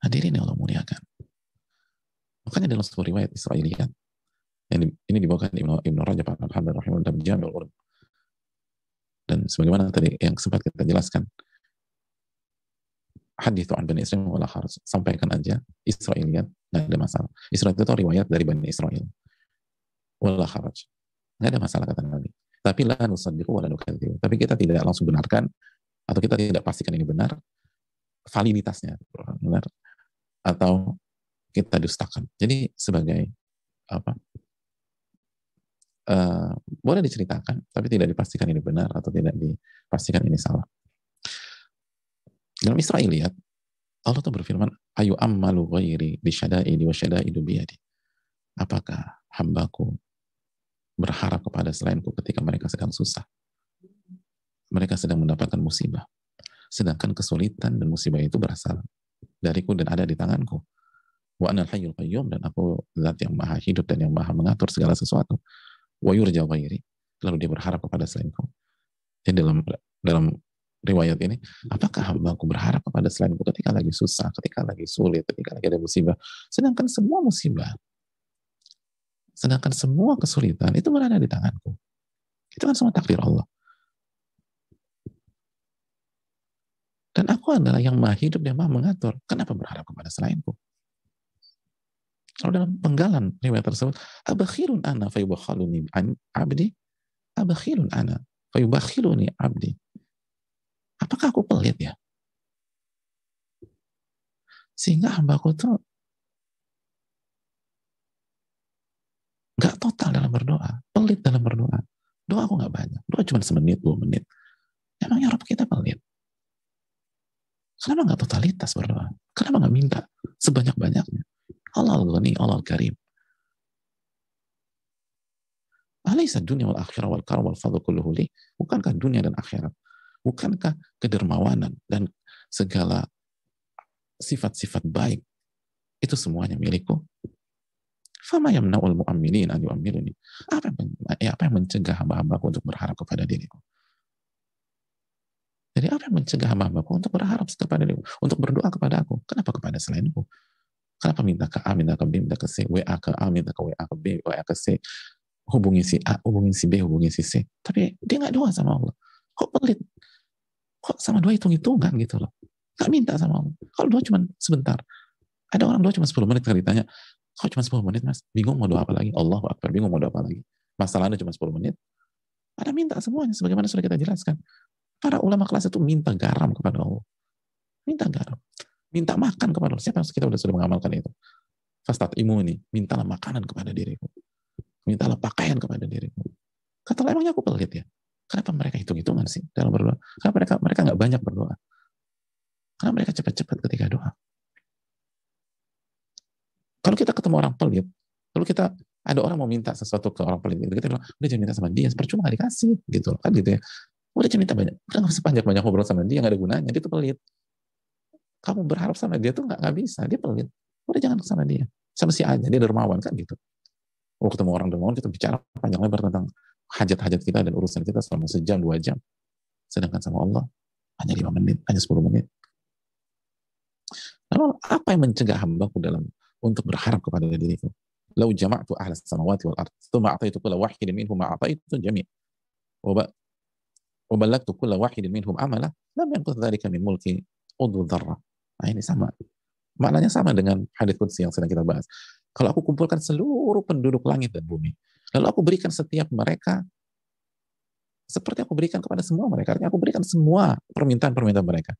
Hadirin yang Allah muliakan. Makanya dalam sebuah riwayat Israiliyat, ini dibawakan Ibnu Rajab al-Hanbali rahimahullah dalam Jami'ul Ulum. Dan sebagaimana tadi yang sempat kita jelaskan, hadithu an Bani Israil wala haraj, sampaikan aja Israiliyat, nggak ada masalah. Israil itu riwayat dari Bani Israil, wala haraj, nggak ada masalah kata Nabi. Tapi la nusaddiqu wa la nukadzibu, tapi kita tidak langsung benarkan atau kita tidak pastikan ini benar, validitasnya benar, atau kita dustakan. Jadi sebagai apa? Boleh diceritakan, tapi tidak dipastikan ini benar atau tidak dipastikan ini salah. Dalam Israiliyat, Allah tuh berfirman, ayu ammalu ghairi bisyada'idi wa syada'idu biyadi. Apakah hambaku berharap kepada selainku ketika mereka sedang susah? Mereka sedang mendapatkan musibah. Sedangkan kesulitan dan musibah itu berasal dariku dan ada di tanganku. Wa anal hayyul qayyum, dan aku zat yang maha hidup dan yang maha mengatur segala sesuatu. Wa yurja ghairi, lalu dia berharap kepada selainku. Jadi dalam riwayat ini, apakah hambaku berharap kepada selainku ketika lagi susah, ketika lagi sulit, ketika lagi ada musibah, sedangkan semua musibah, sedangkan semua kesulitan itu berada di tanganku. Itu kan semua takdir Allah. Dan aku adalah yang maha hidup dan maha mengatur. Kenapa berharap kepada selainku? Kalau dalam penggalan riwayat tersebut, abakhilun ana fayubakhiluni abdi, abakhilun ana fayubakhiluni abdi. Apakah aku pelit ya? Sehingga hambaku tuh gak total dalam berdoa, pelit dalam berdoa. Doa aku gak banyak, doa cuma semenit, 2 menit. Emangnya Rabb kita pelit? Kenapa gak totalitas berdoa? Kenapa gak minta sebanyak-banyaknya? Allah al-Ghani, Allah al-Karim. Alaysa dunia wal akhirah wal karam wal fadl kulluhu li? Bukankah dunia dan akhirat? Bukankah kedermawanan dan segala sifat-sifat baik itu semuanya milikku? Fama yamna'ul mu'ammilin an yu'ammiluni. Apa yang mencegah hamba-hambaku untuk berharap kepada diriku? Jadi apa yang mencegah hamba-hambaku untuk berharap kepada diriku, untuk berdoa kepada aku? Kenapa kepada selainku? Kenapa minta ke A, minta ke B, minta ke C, WA ke A, minta ke WA ke B, WA ke C, hubungi si A, hubungi si B, hubungi si C. Tapi dia nggak doa sama Allah. Kok pelit? Kok sama doa hitung-hitungan gitu loh? Nggak minta sama Allah. Kalau doa cuma sebentar. Ada orang doa cuma 10 menit, kali ditanya, kok cuma 10 menit mas? Bingung mau doa apa lagi? Allahu Akbar, bingung mau doa apa lagi? Masalahnya cuma 10 menit. Ada minta semuanya, sebagaimana sudah kita jelaskan. Para ulama kelas itu minta garam kepada Allah. Minta garam. Minta makan kepada Allah. Siapa yang kita sudah mengamalkan itu? Fastat imuni, mintalah makanan kepada diriku. Mintalah pakaian kepada diriku. Kata Allah, emangnya aku pelit ya? Kenapa mereka hitung-hitungan sih dalam berdoa? Kenapa mereka nggak banyak berdoa? Karena mereka cepat-cepat ketika doa. Kalau kita ketemu orang pelit, lalu kita ada orang mau minta sesuatu ke orang pelit, kita bilang, udah jangan minta sama dia, percuma nggak dikasih, gitu loh, kan gitu ya. Udah jangan minta banyak, udah nggak sepanjang-banyak ngobrol sama dia, nggak ada gunanya, dia tuh pelit. Kamu berharap sama dia tuh nggak bisa, dia pelit. Udah jangan sama dia, sama si aja, dia dermawan kan gitu. Oh, ketemu orang dermawan, kita bicara panjang lebar tentang hajat-hajat kita dan urusan kita selama sejam, 2 jam. Sedangkan sama Allah, hanya 5 menit, hanya 10 menit. Lalu apa yang mencegah hambaku dalam untuk berharap kepada diriku? Lau jama'tu ahla samawati wal ard, thumma a'taitu kulla wahidin minhum ma a'taitu jami'. Wa balagtu kulla wahidin minhum amala, lam yanqudh dzalika min mulki udhu dzarrah. Nah, ini sama. Maknanya sama dengan hadits qudsi yang sedang kita bahas. Kalau aku kumpulkan seluruh penduduk langit dan bumi, lalu aku berikan setiap mereka seperti aku berikan kepada semua mereka. Artinya aku berikan semua permintaan-permintaan mereka.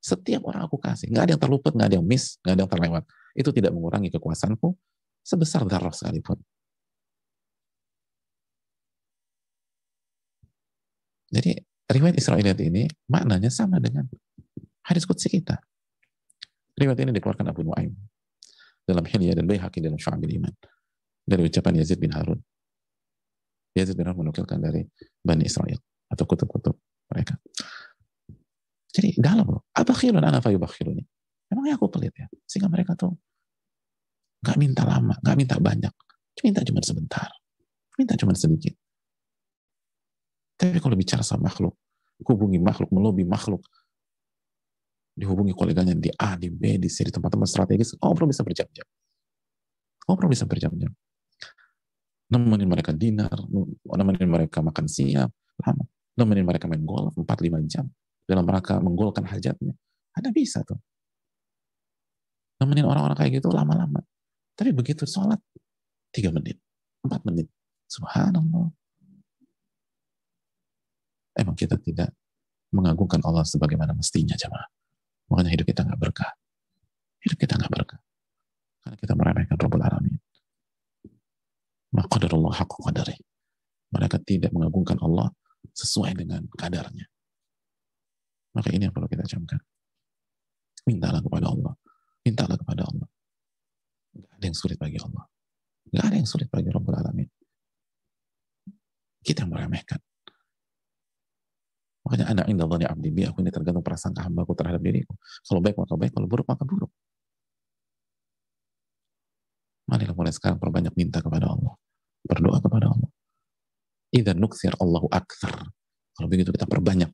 Setiap orang aku kasih. Nggak ada yang terluput, nggak ada yang miss, nggak ada yang terlewat. Itu tidak mengurangi kekuasaanku sebesar dzarrah sekalipun. Jadi riwayat Israiliyat ini maknanya sama dengan hadits qudsi kita. Riwayat ini dikeluarkan Abu Nuaim dalam Hilyah dan Baihaqi dalam Syu'abil Iman dari ucapan Yazid bin Harun. Yazid bin Harun menukilkan dari Bani Israel atau kutub-kutub mereka. Jadi dalam loh, abakhilun ana fayubakhiluni. Emangnya aku pelit ya? Sehingga mereka tuh gak minta lama, gak minta banyak, minta cuma sebentar, minta cuma sedikit. Tapi kalau bicara sama makhluk, hubungi makhluk, melobi makhluk, dihubungi koleganya di A, di B, di C, di tempat-tempat strategis, ngobrol bisa berjam-jam. Ngobrol bisa berjam-jam. Nemenin mereka dinner, nemenin mereka makan siang, lama. Nemenin mereka main golf 4-5 jam dalam rangka menggolkan hajatnya. Ada bisa tuh. Nemenin orang-orang kayak gitu lama-lama. Tapi begitu sholat, 3 menit, 4 menit. Subhanallah. Emang kita tidak mengagungkan Allah sebagaimana mestinya, jemaah. Makanya hidup kita nggak berkah. Hidup kita nggak berkah. Karena kita meremehkan Rabbul Alamin. Ma qadarullah haqqa qadari. Mereka tidak mengagungkan Allah sesuai dengan kadarnya. Maka ini yang perlu kita camkan. Mintalah kepada Allah. Mintalah kepada Allah. Nggak ada yang sulit bagi Allah. Nggak ada yang sulit bagi Rabbul Alamin. Kita yang meremehkan. Makanya anak inda dhani abdi bi, aku ini tergantung prasangka hambaku terhadap diriku. Kalau baik maka baik, kalau buruk maka buruk. Marilah mulai sekarang perbanyak minta kepada Allah. Berdoa kepada Allah. Idza nuksir Allahu aktsar. Kalau begitu kita perbanyak.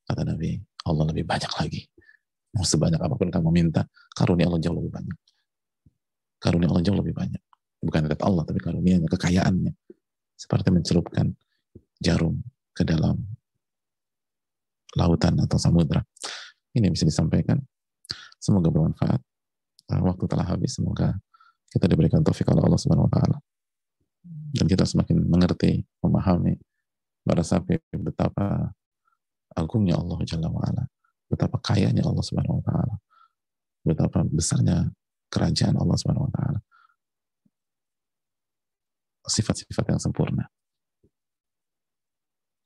Kata Nabi, Allah lebih banyak lagi. Mau sebanyak apapun kamu minta, karunia Allah jauh lebih banyak. Karunia Allah jauh lebih banyak. Bukan kata Allah, tapi karunia-Nya, kekayaannya. Seperti mencelupkan jarum ke dalam lautan atau samudra. Ini bisa disampaikan. Semoga bermanfaat. Waktu telah habis. Semoga kita diberikan taufik oleh Allah Subhanahu wa taala. Dan kita semakin mengerti, memahami, merasapi betapa agungnya Allah Jalla wa ala, betapa kayanya Allah Subhanahu wa taala, betapa besarnya kerajaan Allah Subhanahu wa taala. Sifat-sifat yang sempurna.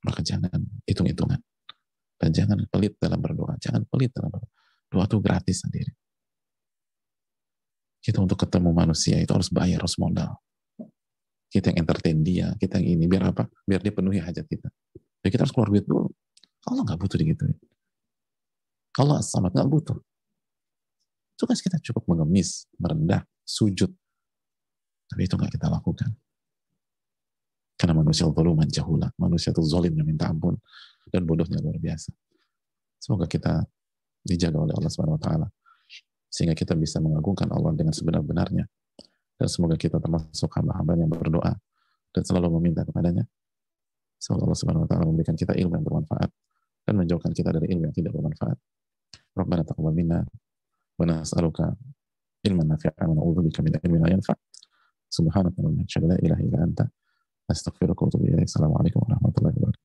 Maka jangan hitung-hitungan. Dan jangan pelit dalam berdoa. Jangan pelit dalam berdoa. Doa itu gratis sendiri. Kita untuk ketemu manusia itu harus bayar, harus modal. Kita yang entertain dia, kita yang ini. Biar apa? Biar dia penuhi hajat kita. Jadi kita harus keluar duit dulu. Allah nggak butuh digituin. Allah as-samad nggak butuh. Tugas kita cukup mengemis, merendah, sujud. Tapi itu nggak kita lakukan. Karena manusia zaluman jahula. Manusia itu zalim yang minta ampun. Dan bodohnya luar biasa. Semoga kita dijaga oleh Allah Subhanahu wa taala sehingga kita bisa mengagungkan Allah dengan sebenar-benarnya, dan semoga kita termasuk hamba-hamba yang berdoa dan selalu meminta kepadanya. Semoga Allah Subhanahu wa taala memberikan kita ilmu yang bermanfaat dan menjauhkan kita dari ilmu yang tidak bermanfaat. Rabbana taqabbal minna wa nas'aluka ilman nafi'an wa na'udzubika min ilmin la yanfa'. Subhanaka wa bihamdika la ilaha illa anta astaghfiruka wa atubu ilaik. Assalamualaikum warahmatullahi wabarakatuh.